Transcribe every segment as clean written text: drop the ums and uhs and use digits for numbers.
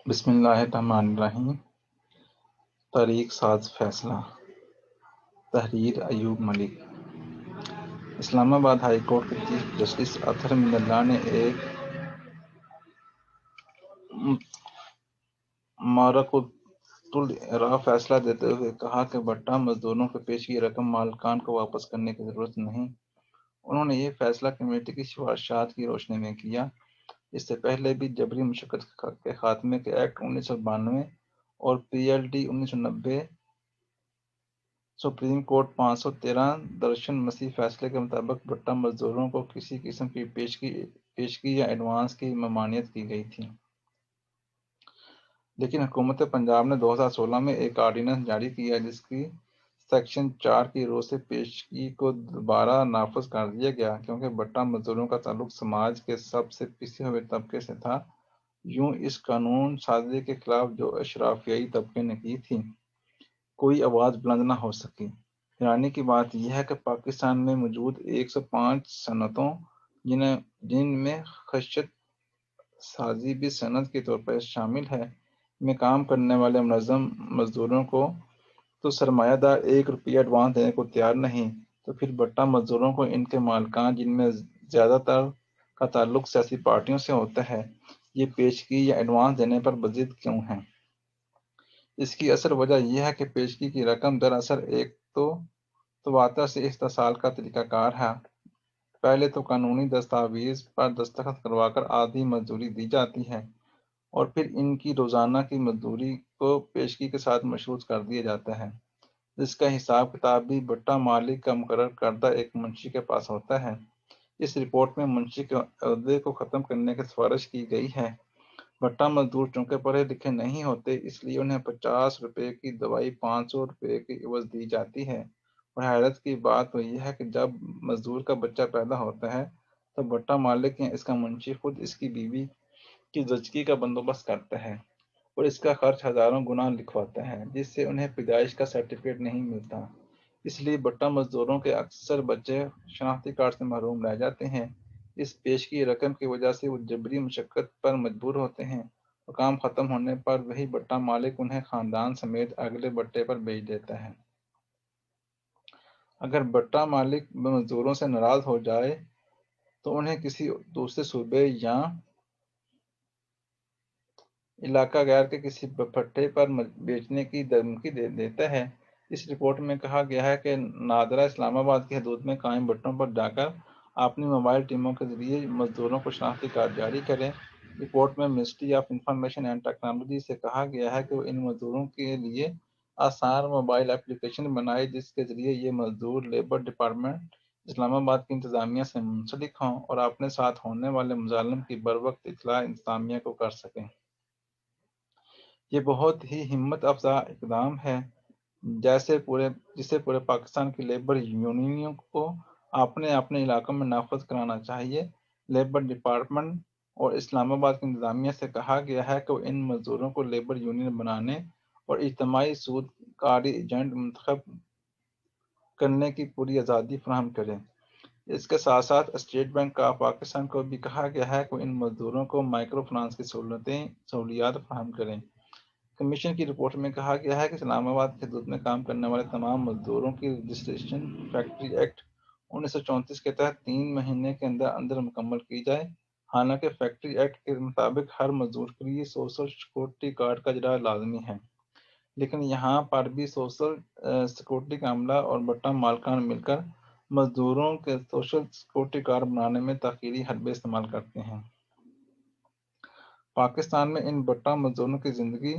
بسم اللہ الرحمن الرحیم۔ طریق ساز فیصلہ، تحریر ایوب ملک۔ اسلام آباد ہائی کورٹ کے چیف جسٹس اطہر من اللہ نے ایک مارکۃ فیصلہ دیتے ہوئے کہا کہ بٹا مزدوروں کو پیشگی رقم مالکان کو واپس کرنے کی ضرورت نہیں۔ انہوں نے یہ فیصلہ کمیٹی کی سفارشات کی روشنی میں کیا۔ اس سے پہلے بھی جبری مشقت کے خاتمے کے ایکٹ 1992 اور P L D 1990 supreme court 513 درشن مسیح فیصلے کے مطابق بٹا مزدوروں کو کسی قسم کی پیشگی یا ایڈوانس کی ممانعت کی گئی تھی، لیکن حکومت پنجاب نے 2016 میں ایک آرڈیننس جاری کیا جس کی سیکشن 4 کی روح سے پیشگی کو دوبارہ نافذ کر دیا گیا، کیونکہ بٹا مزدوروں کا تعلق سماج کے سب سے پسے ہوئے طبقے سے تھا۔ یوں اس قانون سازی کے خلاف جو اشرافیائی طبقے نے کی تھی، کوئی آواز بلند نہ ہو سکی۔ حیرانی کی بات یہ ہے کہ پاکستان میں موجود 105 صنعتوں، جن میں خشت سازی بھی صنعت کے طور پر شامل ہے، میں کام کرنے والے منظم مزدوروں کو تو سرمایہ دار 1 روپیہ ایڈوانس دینے کو تیار نہیں، تو پھر بٹا مزدوروں کو ان کے مالکان، جن میں زیادہ تر کا تعلق سیاسی پارٹیوں سے ہوتا ہے، یہ پیشگی یا ایڈوانس دینے پر بضد کیوں ہیں؟ اس کی اصل وجہ یہ ہے کہ پیشگی کی رقم دراصل ایک تواتر سے استحصال کا طریقہ کار ہے۔ پہلے تو قانونی دستاویز پر دستخط کروا کر آدھی مزدوری دی جاتی ہے، اور پھر ان کی روزانہ کی مزدوری کو پیشگی کے ساتھ مشروط کر دیا جاتا ہے، جس کا حساب کتاب بھی بٹا مالک کا مقرر کردہ ایک منشی کے پاس ہوتا ہے۔ اس رپورٹ میں منشی کے عہدے کو ختم کرنے کی سفارش کی گئی ہے۔ بٹا مزدور چونکہ پڑھے لکھے نہیں ہوتے، اس لیے انہیں 50 روپے کی دوائی 500 روپے کی عوض دی جاتی ہے۔ اور حیرت کی بات تو یہ ہے کہ جب مزدور کا بچہ پیدا ہوتا ہے تو بٹا مالک یا اس کا منشی خود اس کی بیوی کی زچگی کا بندوبست کرتا ہے اور اس کا خرچ ہزاروں گنا لکھواتا ہے، جس سے انہیں پیدائش کا سرٹیفکیٹ نہیں ملتا۔ اس لیے بٹا مزدوروں کے اکثر بچے شناختی کارڈ سے محروم رہ جاتے ہیں۔ اس پیشگی رقم کی وجہ سے وہ جبری مشقت پر مجبور ہوتے ہیں، اور کام ختم ہونے پر وہی بٹا مالک انہیں خاندان سمیت اگلے بٹے پر بھیج دیتا ہے۔ اگر بٹا مالک مزدوروں سے ناراض ہو جائے تو انہیں کسی دوسرے صوبے یا علاقہ غیر کے کسی پٹھے پر بیچنے کی دھمکی دیتا ہے۔ اس رپورٹ میں کہا گیا ہے کہ نادرا اسلام آباد کی حدود میں قائم بٹوں پر جا کر اپنی موبائل ٹیموں کے ذریعے مزدوروں کو شناختی کارڈ جاری کریں۔ رپورٹ میں ministry of information and technology سے کہا گیا ہے کہ وہ ان مزدوروں کے لیے آسان موبائل اپلیکیشن بنائے جس کے ذریعے یہ مزدور لیبر ڈپارٹمنٹ اسلام آباد کی انتظامیہ سے منسلک ہوں اور اپنے ساتھ ہونے والے مظالم کی بروقت اطلاع انتظامیہ کو کر سکیں۔ یہ بہت ہی ہمت افزا اقدام ہے، جسے پورے پاکستان کی لیبر یونینوں کو اپنے علاقوں میں نافذ کرانا چاہیے۔ لیبر ڈپارٹمنٹ اور اسلام آباد کی انتظامیہ سے کہا گیا ہے کہ وہ ان مزدوروں کو لیبر یونین بنانے اور اجتماعی سود کاری ایجنٹ منتخب کرنے کی پوری آزادی فراہم کریں۔ اس کے ساتھ ساتھ اسٹیٹ بینک آف پاکستان کو بھی کہا گیا ہے کہ وہ ان مزدوروں کو مائکرو فنانس کی سہولیات فراہم کریں۔ کمیشن کی رپورٹ میں کہا گیا ہے کہ اسلام آباد کی حدود میں کام کرنے والے تمام مزدوروں کی رجسٹریشن فیکٹری ایکٹ 1934 کے تحت 3 مہینے کے اندر مکمل کی جائے۔ حالانکہ فیکٹری ایکٹ کے مطابق ہر مزدور کے لیے سوشل سیکورٹی کارڈ کا اجرا لازمی ہے، لیکن یہاں پر بھی سوشل سیکورٹی کا عملہ اور بٹا مالکان مل کر مزدوروں کے سوشل سیکورٹی کارڈ بنانے میں تاخیری حربے استعمال کرتے ہیں۔ پاکستان میں ان بٹا مزدوروں کی زندگی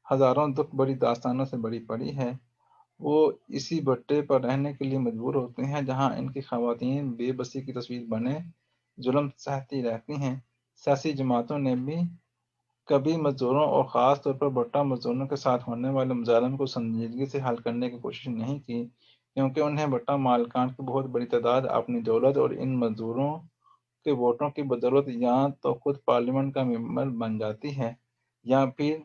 ہزاروں دکھ بری داستانوں سے بڑی پڑی ہے۔ وہ اسی بٹے پر رہنے کے لیے مجبور ہوتے ہیں جہاں ان کی خواتین بے بسی کی تصویر بنے ظلم سہتی رہتی ہیں۔ سیاسی جماعتوں نے بھی کبھی مزدوروں اور خاص طور پر بٹا مزدوروں کے ساتھ ہونے والے مظالم کو سنجیدگی سے حل کرنے کی کوشش نہیں کی، کیونکہ انہیں بٹا مالکان کی بہت بڑی تعداد اپنی دولت اور ان مزدوروں کے ووٹوں کی بدولت یا تو خود پارلیمنٹ کا ممبر بن جاتی ہے، یا پھر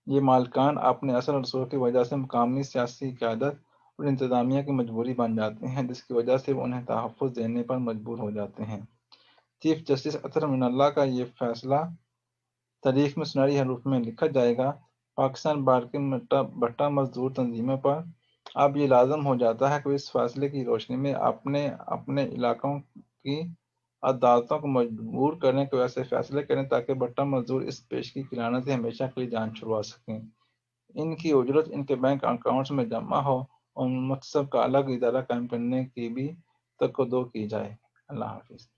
یہ مالکان اپنے اثر و رسوخ کی وجہ سے مقامی سیاسی قیادت اور انتظامیہ کی مجبوری بن جاتے ہیں، جس کی وجہ سے وہ انہیں تحفظ دینے پر مجبور ہو جاتے ہیں۔ چیف جسٹس اطہر من اللہ کا یہ فیصلہ تاریخ میں سنہری حروف میں لکھا جائے گا۔ پاکستان بار کی بٹا مزدور تنظیموں پر اب یہ لازم ہو جاتا ہے کہ اس فیصلے کی روشنی میں اپنے علاقوں کی عدالتوں کو مجبور کرنے کے ویسے فیصلے کریں تاکہ بٹا مزدور اس پیشگی کی لعنت سے ہمیشہ کے لیے جان چھڑوا سکیں۔ ان کی اجرت ان کے بینک اکاؤنٹس میں جمع ہو اور مکتسب کا الگ ادارہ قائم کرنے کی بھی تکدو کی جائے۔ اللہ حافظ۔